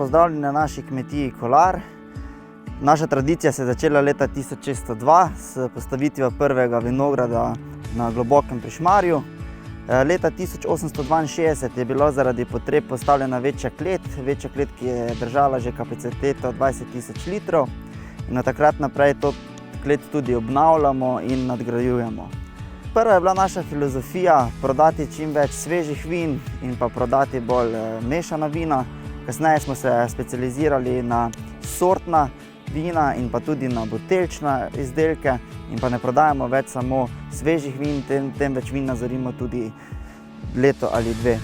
pozdravljeni na naši kmetiji Kolar. Naša tradicija se je začela leta 1602 s postavitvijo prvega vinograda na Globokem pri Šmarju. Leta 1862 je bila zaradi potreb postavljena večja klet, ki je držala že kapaciteto 20.000 litrov. In od takrat naprej to klet tudi obnavljamo in nadgrajujemo. Prva je bila naša filozofija prodati čim več svežih vin in pa prodati bolj mešana vina. Kasneje smo se specializirali na sortna vina in pa tudi na buteljčne izdelke in pa ne prodajamo več samo svežih vin, temveč vin nazorimo tudi leto ali dve.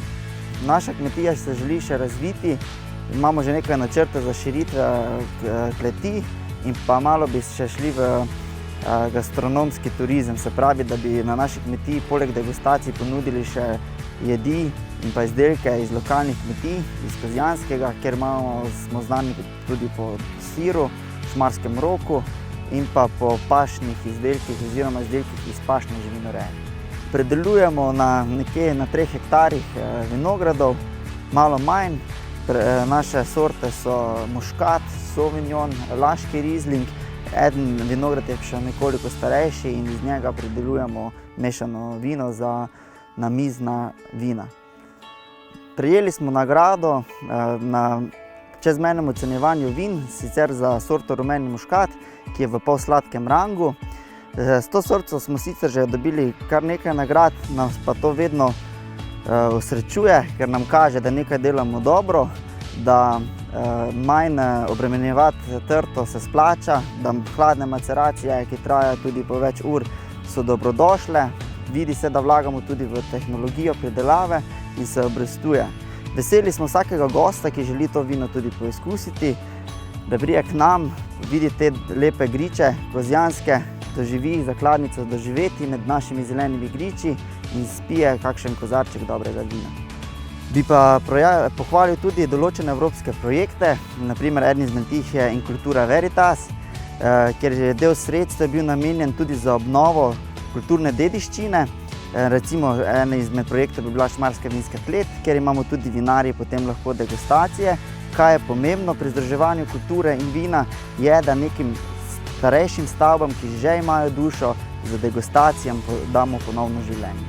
Naša kmetija se želi še razviti, imamo že nekaj načrtov za širitve kleti in pa malo bi še šli v gastronomski turizem, se pravi, da bi na naši kmetiji poleg degustacij ponudili še jedi in pa izdelke iz lokalnih kmetij, iz Kozjanskega, kjer smo znani tudi po siru, šmarskem roku in pa po pašnih izdelkih oziroma izdelkih iz pašne živinoreje. Predelujemo nekje na 3 hektarjih vinogradov, malo manj. Naše sorte so muškat, sauvignon, laški rizling. Eden vinograd je še nekoliko starejši in iz njega predelujemo mešano vino za namizna vina. Prejeli smo nagrado na čezmejnem ocenjevanju vin, sicer za sorto rumeni muškat, ki je v polsladkem rangu. S to sorto smo sicer že dobili kar nekaj nagrad, nas pa to vedno osrečuje, ker nam kaže, da nekaj delamo dobro, da manj obremenjevati trto se splača, da hladne maceracije, ki trajajo tudi po več ur, so dobrodošle. Vidi se, da vlagamo tudi v tehnologijo pridelave in se obrestuje. Veseli smo vsakega gosta, ki želi to vino tudi poizkusiti, da pride k nam, vidi te lepe griče kozjanske, doživi zakladnico doživeti med našimi zelenimi griči in spije kakšen kozarček dobrega vina. Bi pa pohvalil tudi določene evropske projekte, naprimer eden izmed teh je Incultura Veritas, kjer je del sredstev bil namenjen tudi za obnovo kulturne dediščine. Recimo, eden izmed projektov bi bila Šmarska vinska klet, kjer imamo tudi vinarji potem lahko degustacije. Kaj je pomembno pri vzdrževanju kulture in vina, je, da nekim starejšim stavbam, ki že imajo dušo, za degustacijam damo ponovno življenje.